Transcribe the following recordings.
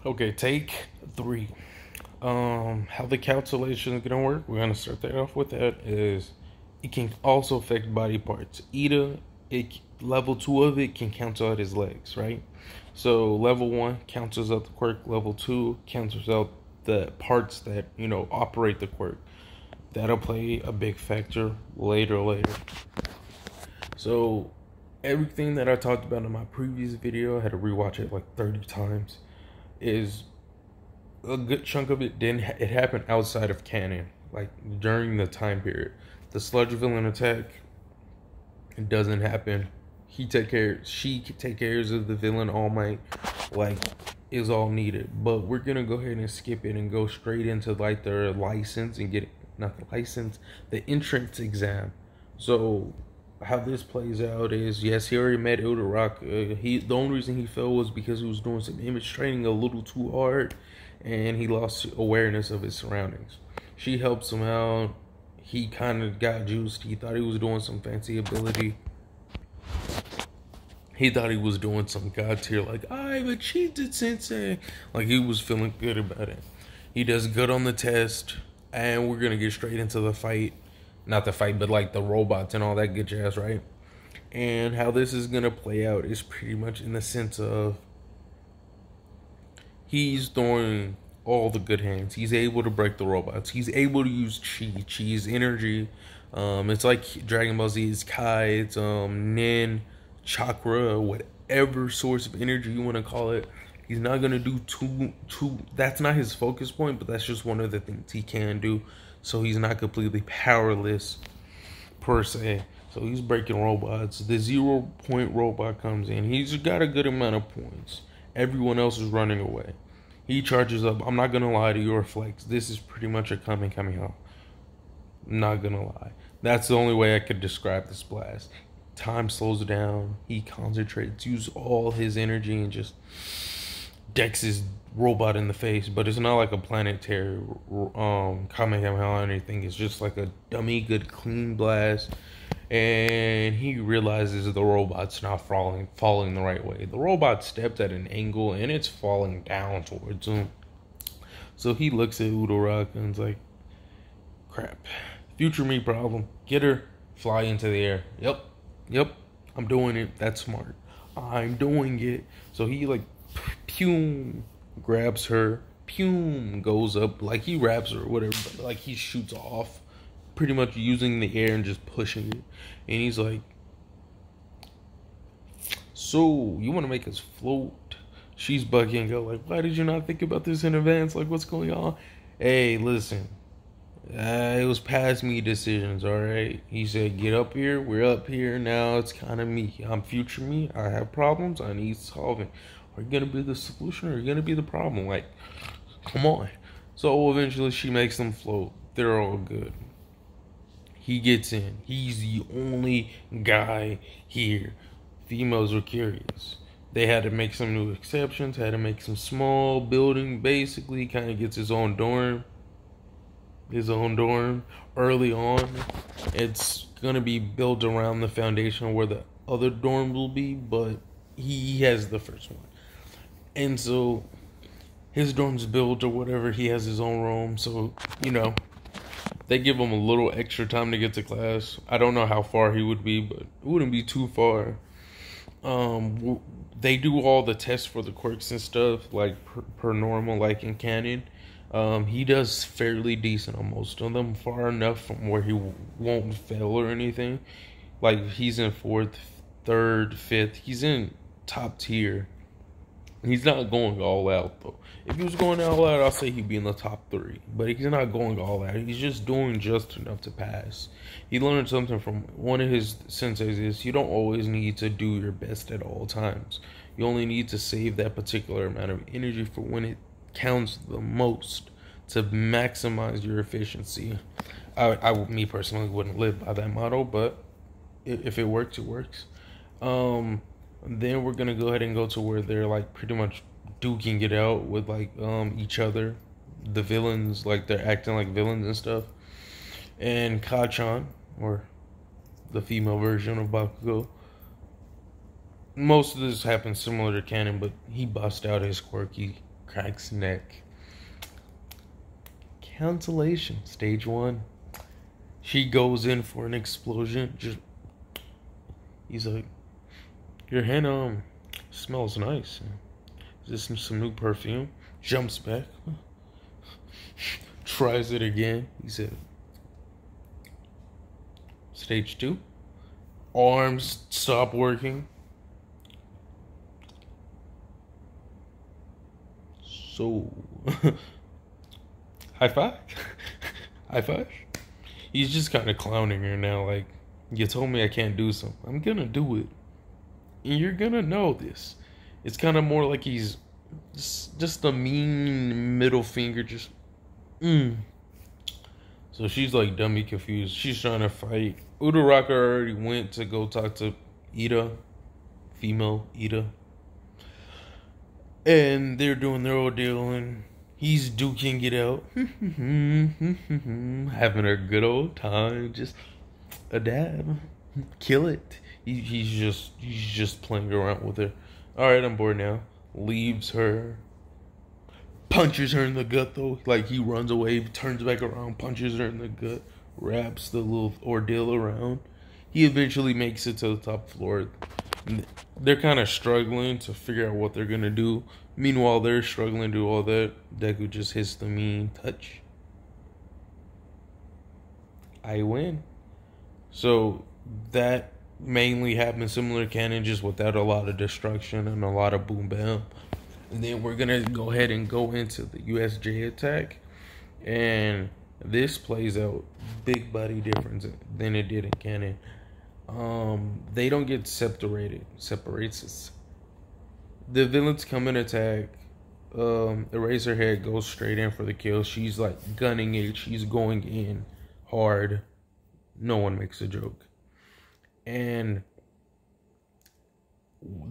Okay, take 3. How the calculation is gonna work? We're gonna start that off with that. Is it can also affect body parts. Either level 2 of it can cancel out his legs, right? So level 1 cancels out the quirk. Level 2 cancels out the parts that operate the quirk. That'll play a big factor later. So everything that I talked about in my previous video, I had to rewatch it like 30 times. Is a good chunk of it didn't. It happened outside of canon, like during the time period. The sludge villain attack, it doesn't happen. She take cares of the villain All Might, like is all needed. But we're gonna go ahead and skip it and go straight into like their license and get not the license, the entrance exam. So how this plays out is, yes, he already met Ilderak. The only reason he fell was because he was doing some image training a little too hard, and he lost awareness of his surroundings. She helps him out. He kind of got juiced. He thought he was doing some fancy ability. He thought he was doing some god tier, like, I've achieved it, sensei. Like, he was feeling good about it. He does good on the test, and we're gonna get straight into the fight. Not the fight, but like the robots and all that good jazz, right? And how this is gonna play out is pretty much in the sense of he's throwing all the good hands. He's able to break the robots. He's able to use Chi's energy. It's like Dragon Ball Z's Kai, it's Nin, Chakra, whatever source of energy you want to call it. He's not gonna do too. That's not his focus point, but that's just one of the things he can do. So he's not completely powerless per se. So he's breaking robots. The 0-point robot comes in. He's got a good amount of points. Everyone else is running away. He charges up. I'm not gonna lie to you, Flex. This is pretty much a Kamehameha. Not gonna lie. That's the only way I could describe this blast. Time slows down. He concentrates, uses all his energy, and just decks his robot in the face. But it's not like a planetary Kamehameha or anything. It's just like a dummy good clean blast. And he realizes the robot's not falling the right way. The robot stepped at an angle and it's falling down towards him. So he looks at Udorak and is like, crap. Future me problem. Get her. Fly into the air. Yep. I'm doing it. That's smart. I'm doing it. So he like, pew, grabs her. Pew, goes up. Like he wraps her or whatever. But like he shoots off. Pretty much using the air and just pushing it. And he's like, so you want to make us float? She's bugging out like, why did you not think about this in advance? Like, what's going on? Hey, listen, it was past me decisions, all right? He said, get up here. We're up here now. It's kind of me. I'm future me. I have problems I need solving. Are you gonna be the solution or are you gonna be the problem? Like, come on. So eventually she makes them float. They're all good. He gets in. He's the only guy here. Females were curious. They had to make some new exceptions, had to make some small building. Basically, he kind of gets his own dorm. Early on. It's going to be built around the foundation where the other dorm will be, but he has the first one. And so, his dorm's built or whatever. He has his own room, so, they give him a little extra time to get to class. I don't know how far he would be, but it wouldn't be too far. They do all the tests for the quirks and stuff, like per normal, like in canon. He does fairly decent on most of them, far enough from where he won't fail or anything. Like, he's in 4th, 3rd, 5th. He's in top tier. He's not going all out, though. If he was going all out, I'll say he'd be in the top 3. But he's not going all out. He's just doing just enough to pass. He learned something from one of his senseis is you don't always need to do your best at all times. You only need to save that particular amount of energy for when it counts the most to maximize your efficiency. Me personally wouldn't live by that motto, but if it works, it works. Then we're gonna go ahead and go to where they're like pretty much duking it out with like each other. The villains, like they're acting like villains and stuff. And Kachan, or the female version of Bakugo. Most of this happens similar to canon, but he busts out his quirk. He cracks neck. Cancellation. Stage 1. She goes in for an explosion. He's like, your hand smells nice. Is this some new perfume? Jumps back. Tries it again. He said, stage 2. Arms stop working. So, high five? High five? He's just kind of clowning her now, like, you told me I can't do something. I'm gonna do it. And you're gonna know this. It's kind of more like he's just a mean middle finger, just, So she's like dummy confused. She's trying to fight. Uraraka already went to go talk to Ida, female Ida. And they're doing their ordeal, and he's duking it out. Having a good old time. Just a dab. Kill it. He's just playing around with her. Alright, I'm bored now. Leaves her. Punches her in the gut, though. Like, he runs away, turns back around, punches her in the gut, wraps the little ordeal around. He eventually makes it to the top floor. They're kind of struggling to figure out what they're going to do. Meanwhile, they're struggling to do all that. Deku just hits the mean touch. I win. So, that mainly happened similar to canon, just without a lot of destruction and a lot of boom bam. And then we're going to go ahead and go into the USJ attack. And this plays out big buddy difference than it did in canon. They don't get separates us. The villains come and attack. Eraserhead goes straight in for the kill. She's like gunning it. She's going in hard. No one makes a joke. And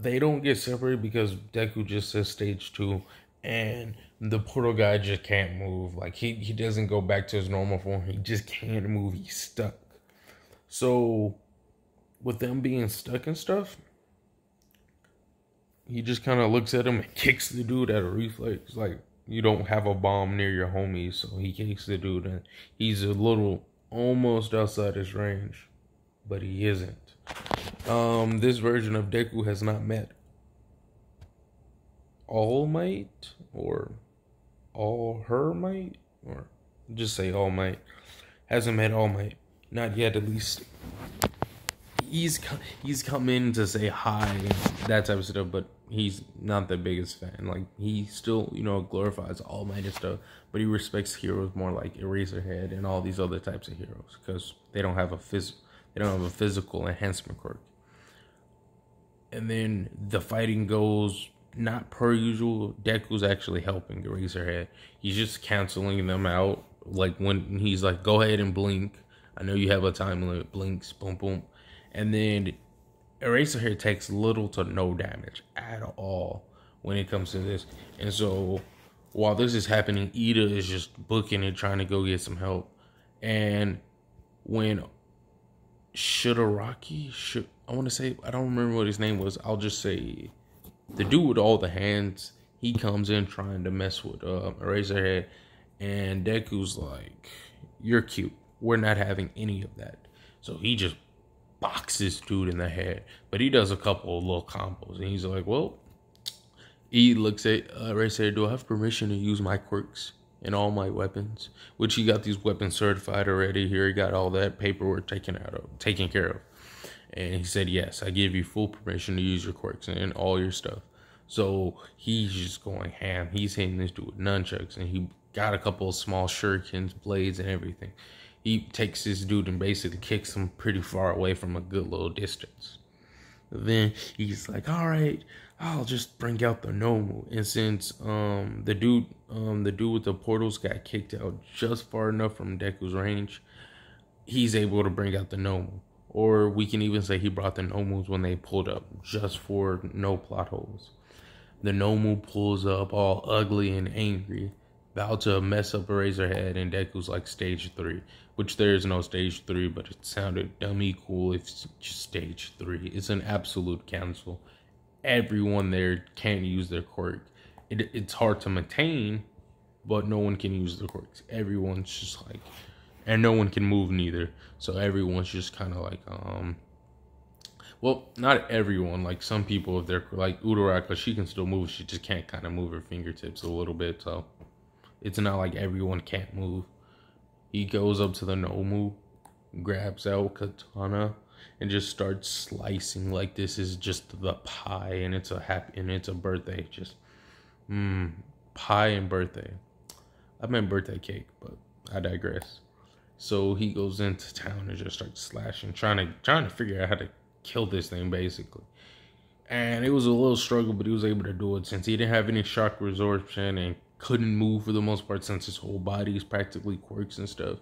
they don't get separated because Deku just says stage 2, and the portal guy just can't move. Like, he doesn't go back to his normal form. He just can't move. He's stuck. So, with them being stuck and stuff, he just kind of looks at him and kicks the dude at a reflex. Like, you don't have a bomb near your homies, so he kicks the dude, and he's a little almost outside his range, but he isn't. This version of Deku has not met All Might, or All Her Might, or just say All Might. Hasn't met All Might. Not yet, at least. He's come in to say hi, that type of stuff, but he's not the biggest fan. Like, he still, glorifies All Might and stuff, but he respects heroes more like Eraserhead and all these other types of heroes, because they don't have a physical enhancement quirk. And then the fighting goes not per usual. Deku's actually helping Eraserhead. He's just canceling them out. Like, when he's like, go ahead and blink. I know you have a time limit. Blinks, boom, boom. And then Eraserhead takes little to no damage at all when it comes to this. And so, while this is happening, Ida is just booking it, trying to go get some help. And when Shigaraki, I want to say, I don't remember what his name was. I'll just say the dude with all the hands. He comes in trying to mess with Eraserhead, and Deku's like, "You're cute. We're not having any of that." So he just boxes dude in the head, but he does a couple of little combos, and he's like, "Well," he looks at Eraserhead, "Do I have permission to use my quirks and all my weapons?" Which he got these weapons certified already. Here he got all that paperwork taken care of. And he said, "Yes, I give you full permission to use your quirks and all your stuff." So he's just going ham. He's hitting this dude with nunchucks, and he got a couple of small shurikens, blades, and everything. He takes this dude and basically kicks him pretty far away from a good little distance. Then he's like, "All right, I'll just bring out the Nomu." And since the dude with the portals got kicked out just far enough from Deku's range, he's able to bring out the Nomu. Or we can even say he brought the Nomus when they pulled up, just for no plot holes. The Nomu pulls up all ugly and angry, about to mess up Eraserhead, and Deku's like stage 3. Which there is no stage 3, but it sounded dummy cool if it's just stage 3. It's an absolute cancel. Everyone there can't use their quirk. it's hard to maintain, but no one can use the quirks. Everyone's just like, and no one can move neither. So everyone's just kind of like, well, not everyone. Like some people, if they're like Uraraka, she can still move. She just can't kind of move her fingertips a little bit. So it's not like everyone can't move. He goes up to the Nomu, grabs out katana, and just starts slicing like this is just the pie, and it's a birthday. Just pie and birthday. I meant birthday cake, but I digress. So he goes into town and just starts slashing, trying to figure out how to kill this thing basically. And it was a little struggle, but he was able to do it since he didn't have any shock resorption and couldn't move for the most part since his whole body is practically quirks and stuff.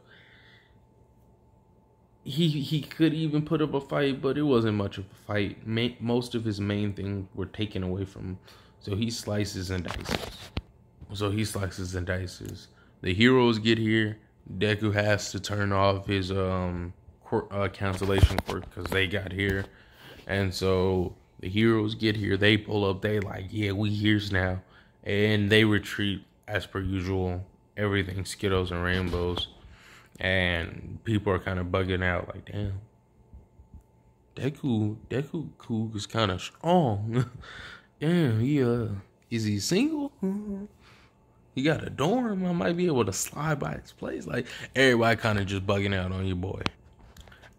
He could even put up a fight, but it wasn't much of a fight. Most of his main things were taken away from him. So he slices and dices. The heroes get here. Deku has to turn off his cancellation quirk because they got here. And so the heroes get here. They pull up. They like, yeah, we here's now. And they retreat as per usual. Everything Skittles and rainbows. And people are kind of bugging out like, damn. Deku is kind of strong. Damn, is he single? He got a dorm. I might be able to slide by his place. Like, everybody kind of just bugging out on your boy.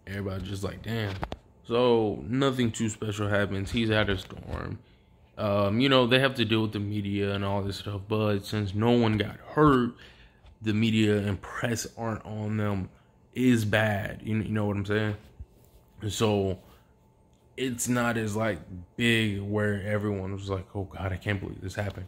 Everybody just like, damn. So, nothing too special happens. He's at his dorm. They have to deal with the media and all this stuff. But since no one got hurt, the media and press aren't on them is bad. You know what I'm saying? So, it's not as, like, big where everyone was like, oh, God, I can't believe this happened.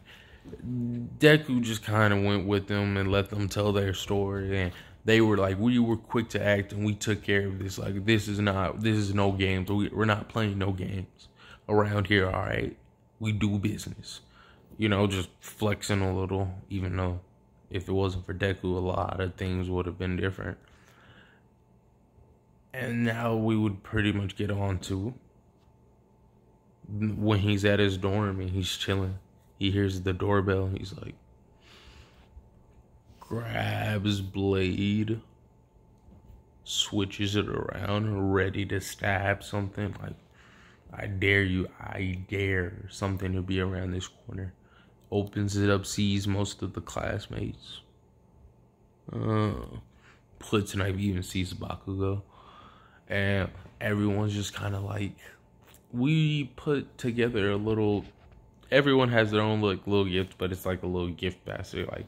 Deku just kind of went with them and let them tell their story, and they were like, we were quick to act and we took care of this. Like, this is no games. We're not playing no games around here. All right, we do business, just flexing a little, even though if it wasn't for Deku, a lot of things would have been different. And now we would pretty much get on to when he's at his dorm and he's chilling. He hears the doorbell. He's like, grabs blade, switches it around, ready to stab something. Like, I dare something to be around this corner. Opens it up, sees most of the classmates. Puts knife, even sees Bakugo. And everyone's just kind of like, we put together a little... Everyone has their own little gift, but it's like a little gift basket. Like,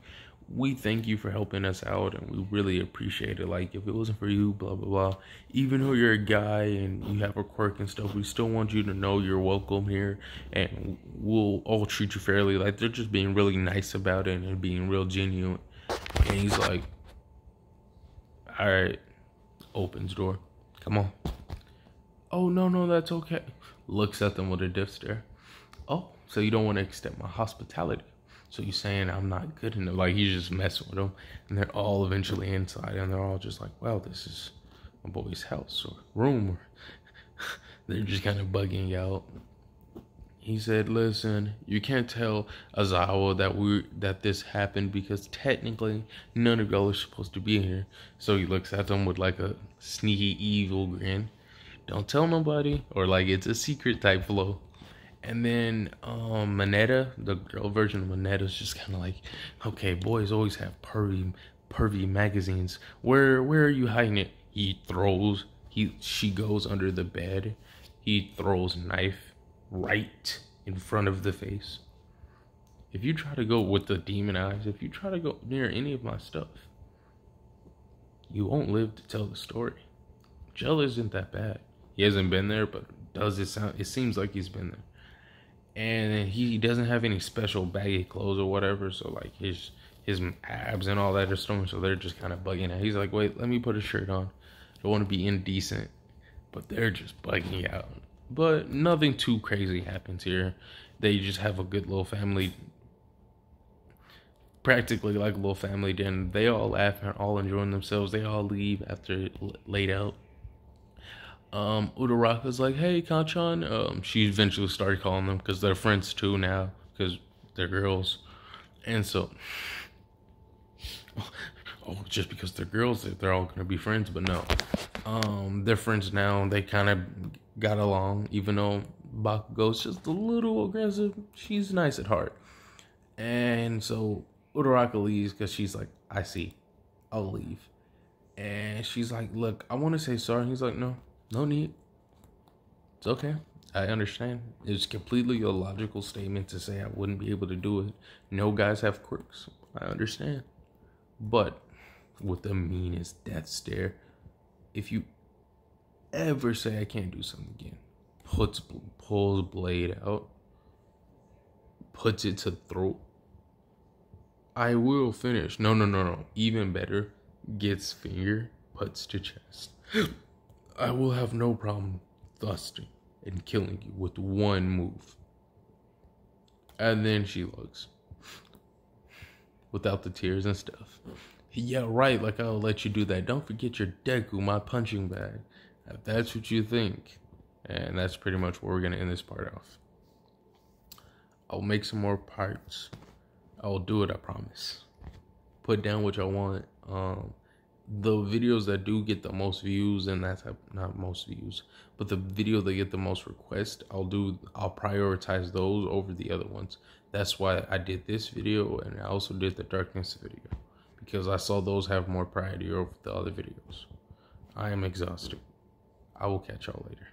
we thank you for helping us out, and we really appreciate it. Like, if it wasn't for you, blah, blah, blah. Even though you're a guy and you have a quirk and stuff, we still want you to know you're welcome here, and we'll all treat you fairly. Like, they're just being really nice about it and being real genuine. And he's like, all right, opens door. Come on. Oh, no, that's okay. Looks at them with a diff stare. Oh, so you don't want to extend my hospitality. So you're saying I'm not good enough. Like, he's just messing with them. And they're all eventually inside. And they're all just like, well, this is my boy's house or room. They're just kind of bugging out. He said, listen, you can't tell Azawa that this happened because technically none of y'all are supposed to be here. So he looks at them with like a sneaky evil grin. Don't tell nobody. Or like it's a secret type flow. And then Mineta, the girl version of Mineta, is just kind of like, okay, boys always have pervy magazines. Where are you hiding it? She goes under the bed. He throws knife right in front of the face. If you try to go with the demon eyes, if you try to go near any of my stuff, you won't live to tell the story. Gel isn't that bad. He hasn't been there, but it seems like he's been there. And he doesn't have any special baggy clothes or whatever, so like his abs and all that are showing, so they're just kind of bugging out. He's like, wait, let me put a shirt on. I don't want to be indecent, but they're just bugging out. But nothing too crazy happens here. They just have a good little family, practically like a little family dinner. They all laugh and are all enjoying themselves. They all leave after laid out. Uraraka's like, hey, Kanchan. She eventually started calling them because they're friends too now because they're girls. And so, oh, just because they're girls, they're all gonna be friends, but no. They're friends now. They kind of got along, even though Bakugo's just a little aggressive. She's nice at heart. And so Uraraka leaves because she's like, I see, I'll leave. And she's like, look, I want to say sorry. He's like, no need. It's okay. I understand. It's completely a logical statement to say I wouldn't be able to do it. No guys have quirks. I understand. But with the meanest death stare, if you ever say I can't do something again, pulls blade out, puts it to throat. I will finish. No. Even better, gets finger, puts to chest. I will have no problem thrusting and killing you with one move. And then she looks. Without the tears and stuff. Yeah, right, like I'll let you do that. Don't forget your deku, my punching bag. If that's what you think. And that's pretty much where we're going to end this part off. I'll make some more parts. I'll do it, I promise. Put down what y'all want. The videos that do get the most views, and that's not most views, but the video that get the most requests, I'll prioritize those over the other ones. That's why I did this video, and I also did the darkness video, because I saw those have more priority over the other videos. I am exhausted. I will catch y'all later.